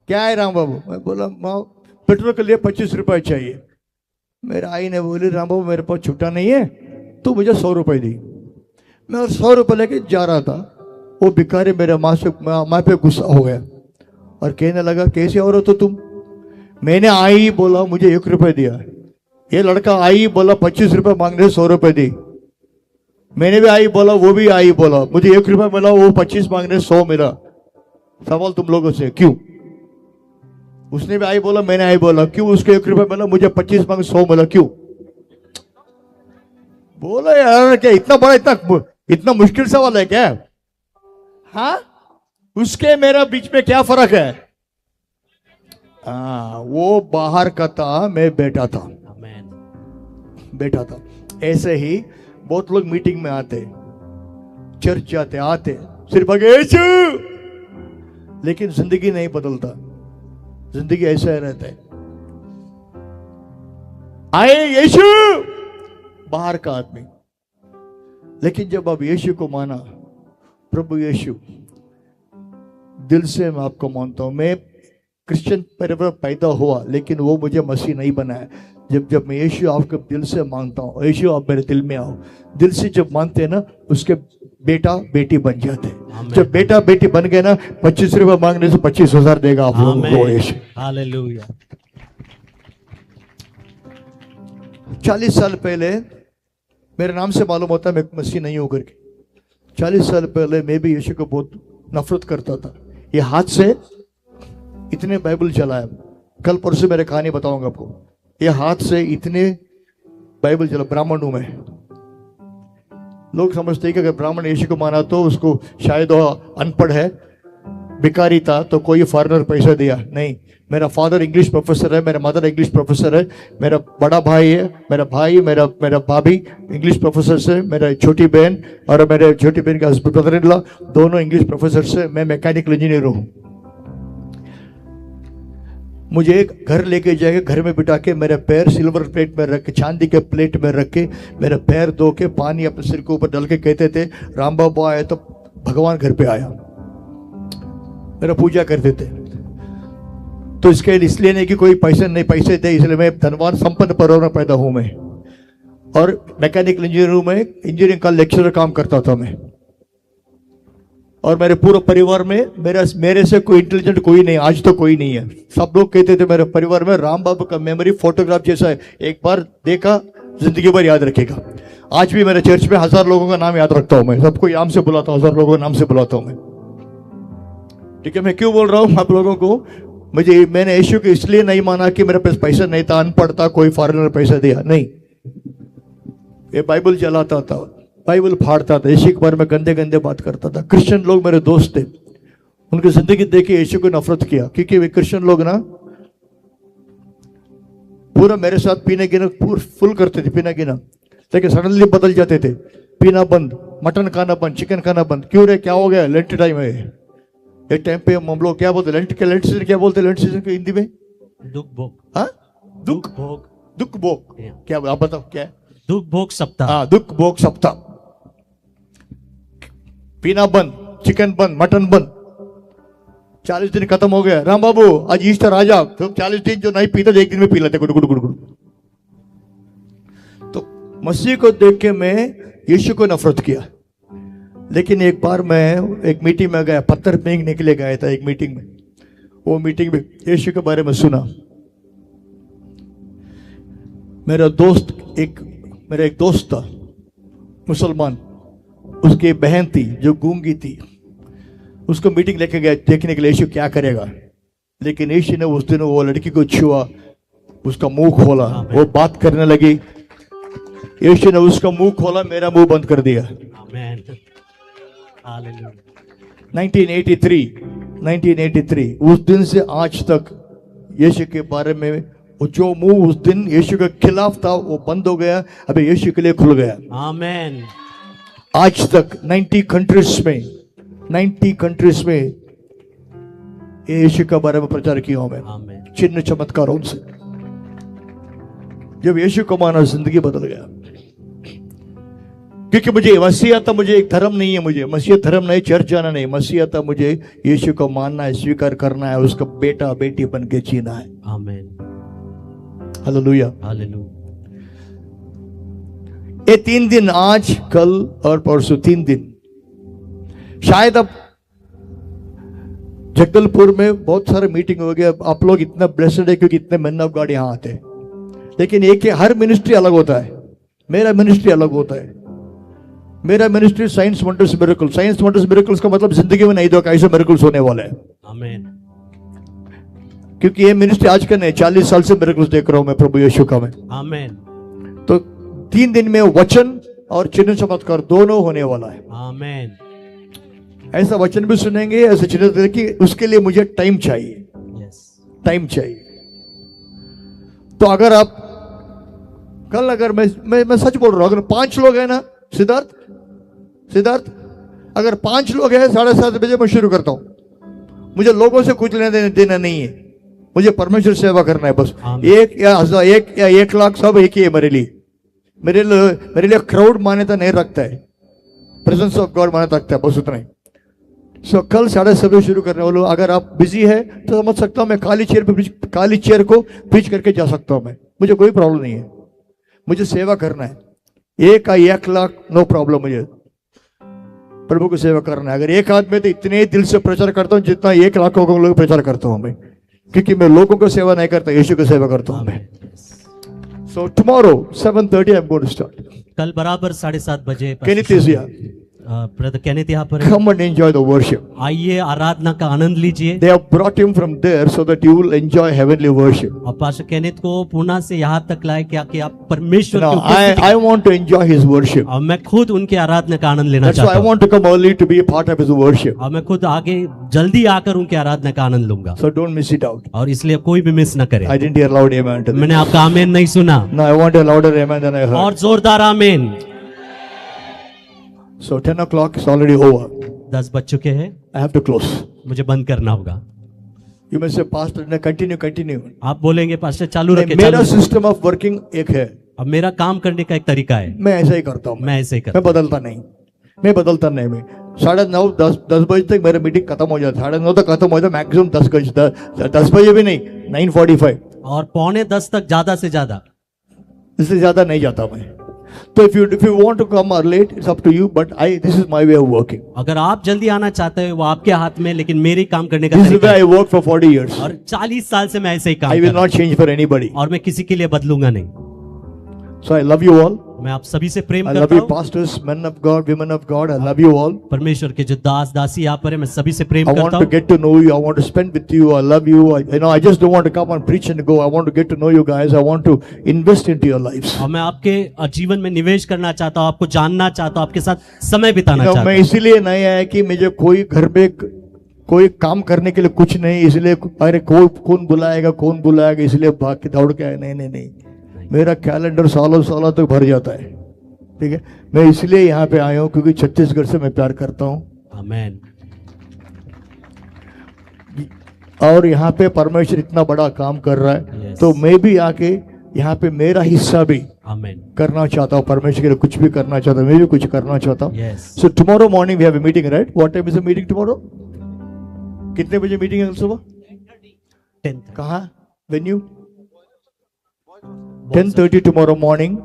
क्या है राम बाबू? मैं बोला माँ पेट्रोल के लिए 25 रुपये चाहिए। मेरे आई ने बोली राम बाबू मेरे पास छुट्टा नहीं है, तू मुझे 100 रुपये दी। मैं और 100 रुपये लेके जा रहा था, वो भिखारी मेरे माँ पे गुस्सा हो गया और कहने लगा कैसे औरत हो तुम? मैंने आई बोला मुझे 1 रुपये दिया, ये लड़का आई बोला 25 रुपये मांगने 100 रुपये दी। मैंने भी आई बोला, वो भी आई बोला, मुझे 1 रुपया मिला, वो 25 मांगने 100 मिला। सवाल तुम लोगों से क्यों? उसने भी आई बोला, मैंने आई बोला, क्यों उसको 1 रुपया मिला, मुझे 25 मांगे 100 मिला, क्यों? बोला यार क्या इतना बड़ा इतना मुश्किल सवाल है क्या? हाँ, उसके मेरा बीच में क्या फर्क है? वो बाहर का था, मैं बैठा था, बैठा था। ऐसे ही बहुत लोग मीटिंग में आते, चर्च जाते, आते सिर्फ यीशु, लेकिन जिंदगी नहीं बदलता, जिंदगी ऐसा ही रहता है। आए यीशु, बाहर का आदमी, लेकिन जब आप यीशु को माना, प्रभु यीशु, दिल से मैं आपको मानता हूं, मैं क्रिश्चियन परिवार पैदा हुआ लेकिन वो मुझे मसीह नहीं बनाया। जब मैं यीशु आपके दिल से मानता हूँ, यीशु आप मेरे दिल में आओ, दिल से जब मानते हैं ना, उसके बेटा बेटी बन जाते हैं। जब बेटा बेटी बन गए ना, 25 रुपये मांगने से 25,000 देगा आप लोगों को यीशु। हालेलुया। 40 साल पहले मेरे नाम से मालूम होता है मैं मसीह नहीं हूं करके। 40 साल पहले मैं भी यीशु को बहुत नफरत करता था। ये हाथ से इतने बाइबल चलाया, कल परसों मेरे कहानी बताऊंगा आपको। ये हाथ से इतने बाइबल चला, ब्राह्मण हूं मैं। लोग समझते हैं कि अगर ब्राह्मण यीशु को माना तो उसको शायद वो अनपढ़ है, भिखारी था तो कोई फॉरेनर पैसा दिया, नहीं। मेरा फादर इंग्लिश प्रोफेसर है, मेरा मदर इंग्लिश प्रोफेसर है, मेरा बड़ा भाई है, मेरा भाई मेरा भाभी इंग्लिश प्रोफेसर से, मेरा छोटी बहन और मेरे छोटी बहन का हस्बैंड ब्रदर इन लॉ दोनों इंग्लिश प्रोफेसर से। मैं मैकेनिकल इंजीनियर हूँ। मुझे एक घर लेके जाएंगे, घर में बिठा के मेरे पैर सिल्वर प्लेट में रख के, चांदी के प्लेट में रख के, मेरे पैर धो के पानी अपने सिर के ऊपर डाल के कहते थे राम बाबू आए तो भगवान घर पे आया, मेरा पूजा करते थे। तो इसके इसलिए नहीं कि कोई पैसे थे, इसलिए मैं धनवान संपन्न परिवार में पैदा हूं मैं। और मैकेनिकल इंजीनियर में इंजीनियरिंग का लेक्चरर काम करता था मैं। और मेरे पूरे परिवार में मेरे से कोई इंटेलिजेंट कोई नहीं, आज तो कोई नहीं है। सब लोग कहते थे मेरे परिवार में राम बाबू का मेमोरी फोटोग्राफ जैसा है, एक बार देखा जिंदगी भर याद रखेगा। आज भी मेरे चर्च में 1000 लोगों का नाम याद रखता हूं मैं, सबको नाम से बुलाता हूं, 1000 लोगों का नाम से बुलाता हूं मैं। ठीक है, मैं क्यों बोल रहा हूं आप लोगों को? मैंने यीशु को इसलिए नहीं माना कि मेरे पास पैसा नहीं था, अनपढ़ था, कोई फॉरेनर पैसा दिया, नहीं। ये बाइबल चलाता था, बाइबल फाड़ता था, यीशु के बारे में गंदे गंदे बात करता था। क्रिश्चियन लोग मेरे दोस्त थे, उनकी जिंदगी देख के यीशु को नफरत किया, क्योंकि वे क्रिश्चियन लोग ना पूरा मेरे साथ पीने गिना फुल करते थे, पीना गिना, लेकिन सडनली बदल जाते थे। पीना बंद, मटन खाना बंद, चिकन खाना बंद। क्यों रे, क्या हो गया? लेंट टाइम है, एक टाइम पे हम लोग क्या बोलते, लेंट सीजन क्या बोलते, लेंट सीजन को हिंदी में दुख भोग। हाँ, दुख भोग, दुख भोग क्या, आप बताओ क्या है? दुख भोग सप्ताह। हाँ, दुख भोग सप्ताह। पीना बंद, चिकन बंद, मटन बंद। 40 दिन खत्म हो गया। राम बाबू आज ईस्टर आ जाओ, तो 40 दिन जो नहीं पीते एक दिन में पी लेते गुड़ गुड़ गुड़ गुड़। तो मसीह को देख के मैं यीशु को नफरत किया। लेकिन एक बार मैं एक मीटिंग में गया, पत्थर फेंकने के लिए गया था एक मीटिंग में। वो मीटिंग में यीशु के बारे में सुना। मेरा एक दोस्त था मुसलमान, उसकी बहन थी जो गूंगी थी, उसको मीटिंग लेके गया देखने के लिए यीशु क्या करेगा। लेकिन यीशु ने उस दिन वो लड़की को छुआ, उसका मुंह खोला, वो बात करने लगी। यीशु ने उसका मुंह खोला, मेरा मुंह बंद कर दिया। आमीन, हालेलुया। 1983 उस दिन से आज तक यीशु के बारे में वो जो मुंह उस दिन यीशु के खिलाफ था वो बंद हो गया, अभी यीशु के लिए खुल गया। आमीन। आज तक 90 कंट्रीज में यीशु के बारे में प्रचार किया हूं मैं, आमीन। चिन्ह चमत्कारों से। जब यीशु को माना जिंदगी बदल गया, क्योंकि मुझे मसीहता मुझे एक धर्म नहीं है, मुझे मसीह धर्म नहीं, चर्च जाना नहीं, मसीहता मुझे यीशु को मानना है, स्वीकार करना है, उसका बेटा बेटी बन के जीना है। आमीन। हालेलुया। हालेलुया। ये 3 दिन, आज कल और परसों 3 दिन, शायद अब जगदलपुर में बहुत सारे मीटिंग हो गया, आप लोग इतना ब्लेस्ड है क्योंकि इतने मैन ऑफ गॉड यहां आते हैं। लेकिन एक हर मिनिस्ट्री अलग होता है, मेरा मिनिस्ट्री अलग होता है। मेरा ministry science wonders miracle. Science wonders miracles का मतलब जिंदगी में नहीं दो कैसे मिरेकल्स होने वाले हैं। आमीन। क्योंकि ये मिनिस्ट्री आज का नहीं, 40 साल से मिरेकल्स देख रहा हूं मैं प्रभु यीशु का में। आमीन। तो 3 दिन में वचन और चिन्ह चमत्कार दोनों होने वाला है। आमीन। ऐसा वचन भी सुनेंगे, ऐसे चिन्ह, कि उसके लिए मुझे टाइम चाहिए, टाइम चाहिए। तो अगर आप कल, अगर मैं सच बोल रहा हूं, अगर 5 लोग हैं ना, सिद्धार्थ अगर 5 लोग हैं, 7:30 बजे मैं शुरू करता हूं। मुझे लोगों से कुछ लेने देना नहीं है, मुझे परमेश्वर सेवा करना है बस। 1 या 1 लाख सब एक ही है मेरे लिए। मेरे लिए क्राउड मान्यता नहीं रखता है, प्रेजेंस ऑफ गॉड मान्यता रखता है, बस उतना ही। सो कल 7:30 बजे शुरू करने वालों। अगर आप बिजी है तो समझ सकता हूं, मैं खाली चेयर को प्रीच करके जा सकता हूं मैं, मुझे कोई प्रॉब्लम नहीं है। मुझे सेवा करना है, 1 लाख नो प्रॉब्लम, मुझे प्रभु को सेवा करना है। अगर एक आदमी तो इतने दिल से प्रचार करता हूं जितना 1 लाख लोग प्रचार करता हूं मैं, क्योंकि मैं लोगों को सेवा नहीं करता, यीशु को सेवा करता हूं मैं। So tomorrow 7:30 I am going to start. कल बराबर 7:30 बजे Kenneth is here. Brother Kenneth यहाँ पर है। Come and enjoy the worship. आइए आराधना का आनंद लीजिए। They have brought him from there so that you will enjoy heavenly worship. और पास्टर केनिथ को पुणे से यहाँ तक लाए क्या कि आप परमेश्वर Now, की उपस्थिति I want to enjoy his worship. और मैं खुद उनके आराधना का आनंद लेना That's why चाहता I हूँ। want to come early to be a part of his worship. और मैं खुद आगे जल्दी आकर उनके आराधना का आनंद लूंगा, So don't miss it out. और इसलिए कोई भी मिस न करे। I didn't hear loud amen to मैंने that. आपका आमीन नहीं सुना। No, I want a louder amen than I heard. और जोरदार आमीन। So 10 o'clock is already over. 10 बज चुके हैं, I have to close. मुझे बंद करना होगा। You may say, Pastor, no, continue. आप बोलेंगे पास्टर चालू नहीं, रखे, मेरा चालू रखे। सिस्टम ऑफ वर्किंग एक है, अब मेरा काम करने का एक तरीका है, मैं ऐसा ही करता हूँ। मैं ऐसे ही करता मैं बदलता नहीं। मैं 9:30 10 बजे तक मेरा मीटिंग खत्म हो जाता, 9:30 तक खत्म हो जाता, मैक्सिमम 10 बजे भी नहीं, 9:45। हूं। और 9:45 तक ज्यादा से ज्यादा, इससे ज्यादा नहीं जाता मैं। तो if you want to come or late, it's up to you, but this is my way of working. अगर आप जल्दी आना चाहते हो वो आपके हाथ में, लेकिन मेरी काम करने का This is the तरीका way है। I work for 40 years. और 40 साल से मैं ऐसे ही काम I कर will रहा हूं, not change for anybody. और मैं किसी के लिए बदलूंगा नहीं। So I love you all. मैं आप सभी से प्रेम I love करता you हूँ। pastors, men of God, women of God. I love you all. परमेश्वर के जो दास दासी यहाँ पर है, मैं सभी से प्रेम I want करता to हूँ। get to know you. I want to spend with you. I love you. I just don't want to come and preach and go. I want to get to know you guys. I want to invest into your lives. और मैं आपके जीवन में निवेश करना चाहता हूँ, आपको जानना चाहता हूँ, आपके साथ समय बिताना चाहता मैं हूँ। इसीलिए नहीं आया कि मुझे कोई घर पे कोई काम करने के लिए कुछ नहीं, इसलिए अरे कौन बुलाएगा इसलिए भाग के दौड़ के आया। नहीं, मेरा कैलेंडर सालों तक भर जाता है। ठीक है, मैं इसलिए यहाँ पे आया हूँ क्योंकि छत्तीसगढ़ से मैं प्यार करता हूँ, आमीन। और यहाँ पे परमेश्वर इतना बड़ा काम कर रहा है। Yes. तो मैं भी आके यहाँ पे मेरा हिस्सा भी आमीन। करना चाहता हूँ, परमेश्वर के लिए कुछ भी करना चाहता हूँ, मैं भी कुछ करना चाहता हूँ। Yes. So tomorrow morning we have a meeting, right? What time is the meeting tomorrow? कितने बजे मीटिंग है कल सुबह? 10 कहाँ? Venue? 10:30 tomorrow morning,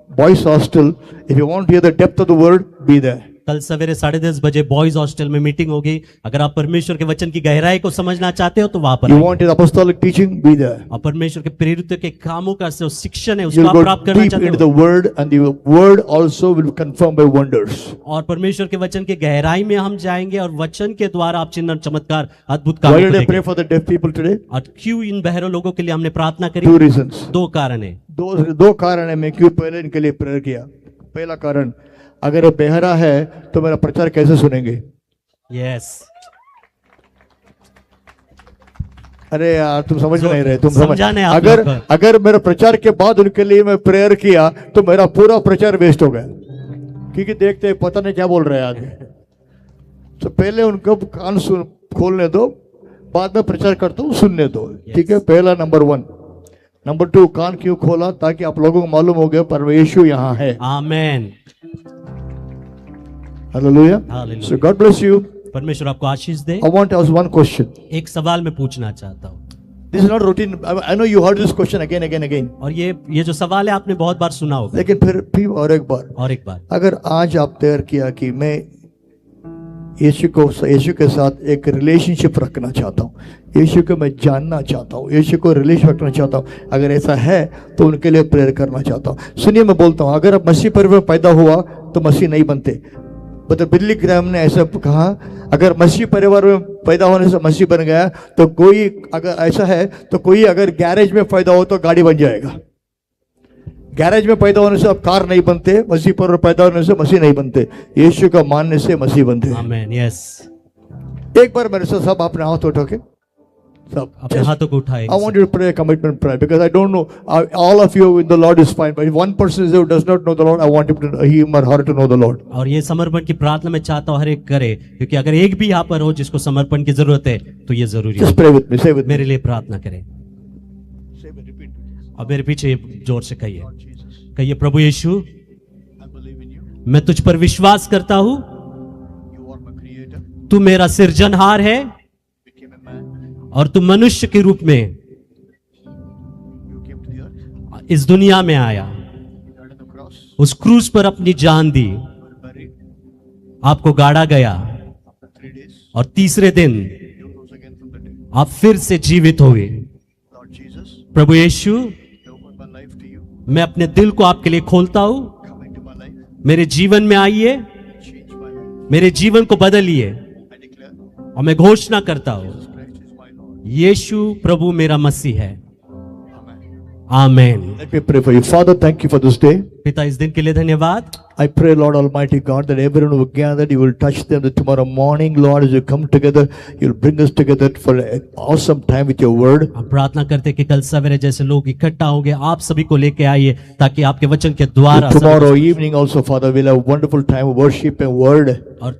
boys hostel. If you want to hear the depth of the word, be there. कल सवेरे 10:30 बजे boys hostel में मीटिंग होगी। अगर आप परमेश्वर के वचन की गहराई को समझना चाहते हो तो वहां पर You आइए। want his apostolic teaching, be there. और परमेश्वर के प्रेरित के कामों का जो शिक्षण है उसको You'll आप go प्राप्त करना deep चाहते into हो, the word, and the word also will confirm by wonders. और परमेश्वर के वचन के गहराई में हम जाएंगे और वचन के द्वारा आप चिन्ह चमत्कार अद्भुत Why कामों did को I pray देखेंगे। for the deaf people today? और क्यों इन बहरों लोगों के लिए हमने प्रार्थना करी? 2 reasons. 2 कारण है। दो कारण है मैं क्यों पहले इनके लिए प्रेयर किया। पहला कारण, अगर वो बेहरा है तो मेरा प्रचार कैसे सुनेंगे? यस, अरे यार तुम समझ नहीं रहे, तुम समझाने आप अगर लोग को। अगर मेरे प्रचार के बाद उनके लिए मैं प्रेयर किया तो मेरा पूरा प्रचार वेस्ट हो गया, क्योंकि देखते हैं पता नहीं क्या बोल रहे हैं आदमी। तो पहले उनको कान खोलने दो, बाद में प्रचार करता हूँ, सुनने दो। ठीक है, पहला नंबर 1। नंबर 2, कान क्यों खोला? ताकि आप लोगों को मालूम हो गया पर यीशु यहाँ है। Amen. Hallelujah. Hallelujah. So God bless you. परमेश्वर आपको आशीष दे। I want to ask one question. एक सवाल मैं पूछना चाहता हूँ। This is not routine. I know you heard this question again. और ये जो सवाल है आपने बहुत बार सुना होगा। लेकिन फिर और एक बार अगर आज आप तय किया कि मैं यीशु के साथ एक रिलेशनशिप रखना चाहता हूँ, यीशु को मैं जानना चाहता हूँ, यीशु को रिलेशन रखना चाहता हूँ, अगर ऐसा है तो उनके लिए प्रेयर करना चाहता हूँ। सुनिए, मैं बोलता हूँ, अगर आप मसीह परिवार में पैदा हुआ तो मसीह नहीं बनते। बिली ग्राहम ने ऐसा कहा, अगर मसीह परिवार में पैदा होने से मसीह बन गया तो कोई, अगर ऐसा है तो कोई अगर गैरेज में पैदा हो तो गाड़ी बन जाएगा। गैरेज में पैदा होने से अब कार नहीं बनते, मसीह पर पैदा होने से मसीह नहीं बनते, यीशु का मानने से मसीह बनते। आमीन। यस। एक बार मेरे साथ सब अपने हाथ उठा के, सब अपने हाथों को उठाए। I want you to pray a commitment prayer because I don't know, all of you in the Lord is fine, but if one person is there who does not know the Lord, I want him or her to know the Lord. और ये समर्पण की प्रार्थना मैं चाहता हूँ हर एक करे, क्योंकि अगर एक भी यहाँ पर हो जिसको समर्पण की जरूरत है तो ये जरूरी है। Just pray with me, say with me. मेरे लिए प्रार्थना करें। और मेरे पीछे जोर से कहिए, प्रभु यीशु, मैं तुझ पर विश्वास करता हूँ, तू मेरा सृजनहार है और तू मनुष्य के रूप में इस दुनिया में आया, उस क्रूस पर अपनी जान दी, आपको गाड़ा गया और तीसरे दिन आप फिर से जीवित हुए। प्रभु यीशु, मैं अपने दिल को आपके लिए खोलता हूं, मेरे जीवन में आइए, मेरे जीवन को बदलिए, और मैं घोषणा करता हूं यीशु प्रभु मेरा मसीह है। आमेन। Let me pray for you. Father, thank you for this day. पिता, इस दिन के लिए धन्यवाद। I pray, Lord Almighty God, that everyone who gathered, you will touch them, that tomorrow morning, Lord, as you come together, you'll bring us together for an awesome time with your word. हम प्रार्थना करते कि कल सवेरे जैसे लोग इकट्ठा होंगे, आप सभी को लेके आइए ताकि आपके वचन के द्वारा Tomorrow evening also, Father, we'll have a wonderful time of worship and word. और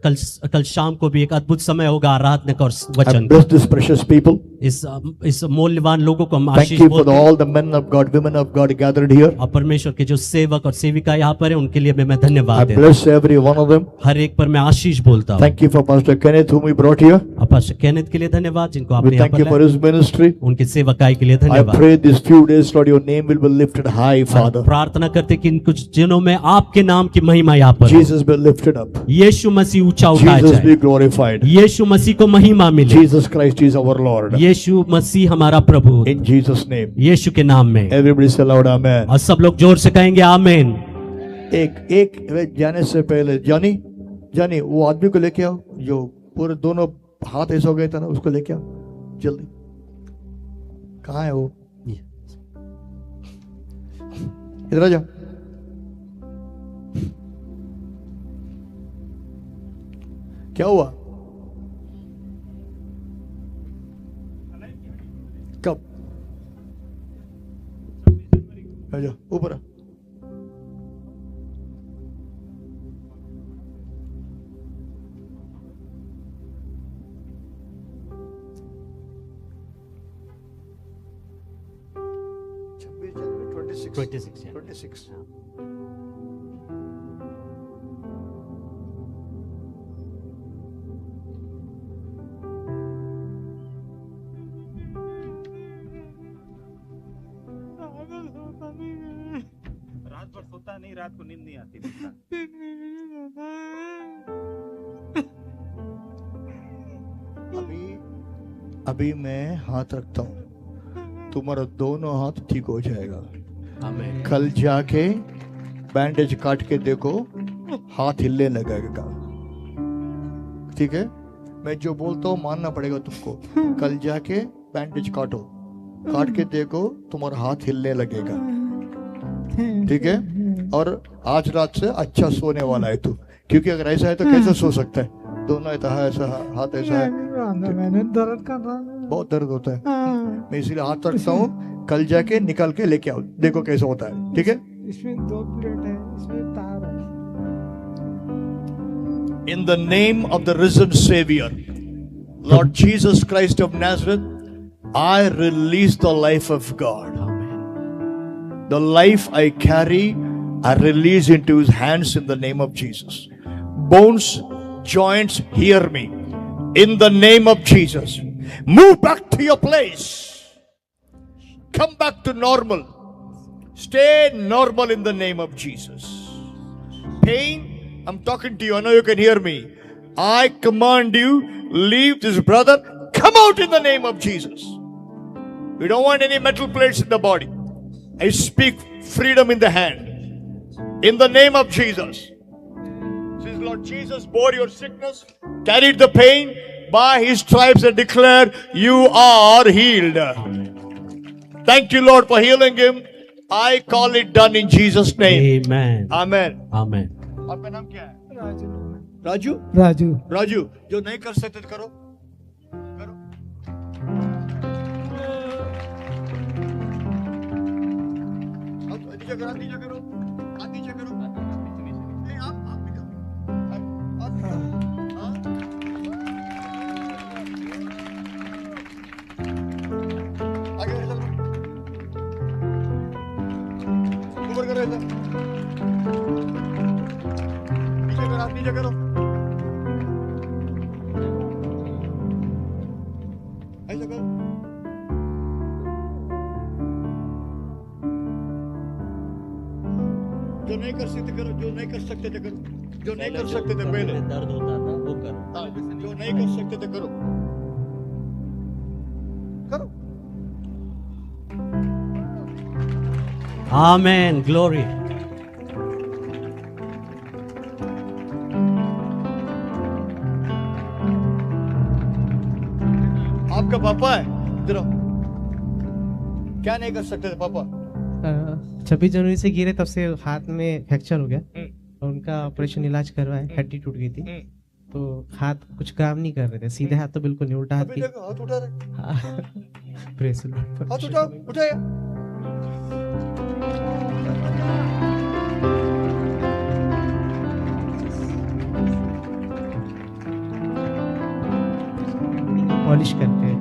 कल शाम को भी एक अद्भुत समय होगा आराधना का और वचन। And bless these precious people. इस मूल्यवान लोगों को हम Thank आशीष you for बोलते हैं। all the men of God, women of God gathered here. और परमेश्वर के जो सेवक और सेविका यहाँ पर है उनके लिए मैं धन्यवाद I देता bless every one of them. हूँ। हर एक पर मैं आशीष बोलता हूँ। Thank you for Pastor Kenneth, whom we brought here. और पास्टर केनेथ के लिए धन्यवाद, जिनको We आपने यहाँ thank you पर for लाया। his ministry. उनकी सेवकाई के लिए I धन्यवाद। pray these few days, Lord, your name will be lifted high, Father. प्रार्थना करते कि इन कुछ दिनों में आपके नाम की महिमा यहाँ पर हो। Jesus be lifted up. यीशु मसीह ऊंचा उठाया Jesus be जाए। glorified. यीशु मसीह को महिमा मिले। Jesus Christ is our Lord. यीशु मसीह हमारा प्रभु। In Jesus' name. यीशु के नाम में। Everybody say loud amen. और सब लोग जोर से कहेंगे आमीन। एक जाने से पहले जानी वो आदमी को लेके आओ जो पूरे दोनों हाथ ऐसा हो गया था ना, उसको लेके आओ जल्दी। कहाँ है वो? इधर आ जाओ। क्या हुआ? कब? आ जाओ ऊपर। रात भर सोता नहीं, रात को नींद नहीं आती। अभी मैं हाथ रखता हूं, तुम्हारा दोनों हाथ ठीक हो जाएगा। आमीन। कल जाके बैंडेज काट के देखो, हाथ हिलने लगेगा। ठीक है, मैं जो बोलता हूँ मानना पड़ेगा तुमको। कल जाके बैंडेज काट के देखो, तुम्हारा हाथ हिलने लगेगा। ठीक है, और आज रात से अच्छा सोने वाला है तू, क्योंकि अगर ऐसा है तो कैसे सो सकता है? दोनों ऐसा हाथ ऐसा है, मैंने दर्द कर रहा है। बहुत दर्द होता है। मैं इसीलिए हाथ रखता हूँ, कल जाके निकाल के लेके आओ, देखो कैसा होता है। ठीक है, इसमें 2 प्लेट है, इसमें तार है। In the name of the risen Savior, Lord Jesus Christ of Nazareth, I release the life of God. The life I carry, I release into His hands in the name of Jesus. Bones, joints, hear me. In the name of Jesus. Move back to your place. Come back to normal. Stay normal in the name of Jesus. Pain, I'm talking to you. I know you can hear me. I command you, leave this brother. Come out in the name of Jesus. We don't want any metal plates in the body. I speak freedom in the hand. In the name of Jesus. Since Lord Jesus bore your sickness, carried the pain, by His stripes I declare you are healed. Thank you, Lord, for healing him. I call it done in Jesus' name. Amen. Amen. Amen. आपका नाम क्या है? राजू राजू? राजू राजू, जो नहीं कर सकते तो करो. करो. नीचे करो, नीचे करो. हाथ नीचे करो. नहीं, आप भी करो. आप हाँ. आगे बढ़ो. ऊपर करो ऐसा. नीचे करो, आप नीचे करो. ऐसा करो. जो नहीं कर सकते करो, जो नहीं कर सकते थे करो, जो नहीं कर सकते थे पहले दर्द होता था वो करो. हाँ, जो नहीं कर सकते थे करो. करो. Amen. Glory. आपका पापा है इधर आओ. क्या नहीं कर सकते थे पापा? 26 जनवरी से गिरे तब से हाथ में फ्रैक्चर हो गया और उनका ऑपरेशन इलाज करवाया. हड्डी टूट गई थी तो हाथ कुछ काम नहीं कर रहे थे. सीधे हाथ तो बिल्कुल नहीं, उल्टा हाथ अभी देखो हाथ उठा रहे. प्रेस हाथ उठाओ, उठाइए. पॉलिश करते हैं.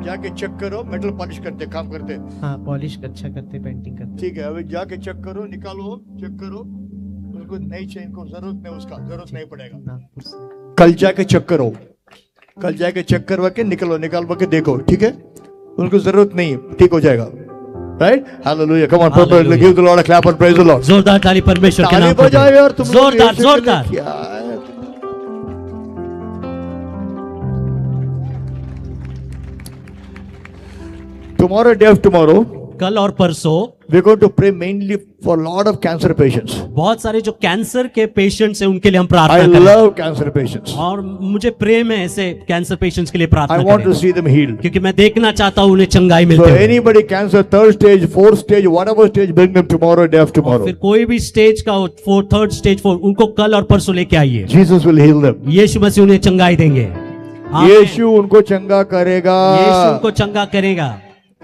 जाके चेक करो. मेटल पॉलिश करते, काम करते. हाँ, पॉलिश अच्छा करते, पेंटिंग करते. ठीक है, अभी जाके चेक करो, निकालो, चेक करो. उनको नहीं चाहिए, इनको जरूरत नहीं, उसका जरूरत नहीं पड़ेगा. नागपुर से. कल जाके चेक करो. कल जाके चेक करवा के निकाल के देखो. ठीक है, उनको जरूरत नहीं है, ठीक हो जाएगा. Right? Hallelujah. Come on, Hallelujah. Give the Lord a clap and praise the Lord. जोरदार ताली परमेश्वर के ताली नाम पर बजाओ दें. यार तुम लोग. जोरदार यीशु के लिए जोरदार. क्या है? Tomorrow, day after tomorrow, कल और परसों we're going to pray mainly for a lot of cancer patients. बहुत सारे जो कैंसर के पेशेंट्स हैं उनके लिए हम प्रार्थना I करें. love cancer patients. और मुझे प्रेम है ऐसे कैंसर पेशेंट्स के लिए I प्रार्थना want to करें, see them healed. क्योंकि मैं देखना चाहता हूँ उन्हें चंगाई So मिलते हुए. anybody cancer, third stage, fourth stage, whatever stage, bring them tomorrow, day after tomorrow. फिर कोई भी स्टेज का हो, थर्ड स्टेज 4, उनको कल और परसों लेके आइए. Jesus will heal them. यीशु मसीह उन्हें चंगाई देंगे. आमीन. यीशु उनको चंगा करेगा. यीशु उनको चंगा करेगा.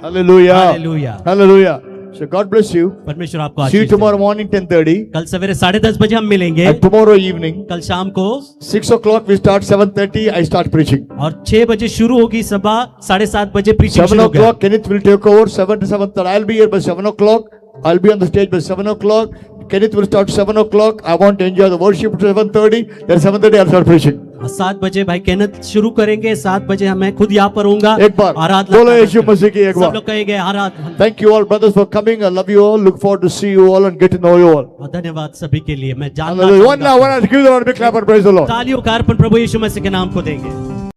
Hallelujah. Hallelujah. Hallelujah. So God bless you. परमेश्वर आपको See you Ashish they. tomorrow morning 10:30. कल सवेरे 10:30 बजे हम मिलेंगे. And tomorrow evening कल शाम को 6 o'clock we start. 7:30 I start preaching. और 6 बजे शुरू होगी सभा. 7:30 बजे प्रीचिंग 7 शुरू होगी. o'clock Kenneth will take over. 7 to 7:30 I'll be here by 7 o'clock. I'll be on the stage by 7 o'clock. Kenneth will start 7 o'clock. I want to enjoy the worship at 7:30. Then 7:30 I'll start preaching. 7 बजे भाई Kenneth शुरू करेंगे. 7 बजे मैं खुद यहाँ पर होऊंगा. एक बार आराधना बोलो करना यीशु शुरू. मसीह की एक सब बार. लोग कहेंगे आराधना. Thank you all brothers for coming. I love you all. Look forward to see you all and get to know you all. और धन्यवाद सभी के लिए. मैं जानना Hallelujah. One चाहूंगा. now, give the Lord a big clap and praise the Lord. तालियों का अर्पण प्रभु यीशु मसीह के नाम को देंगे.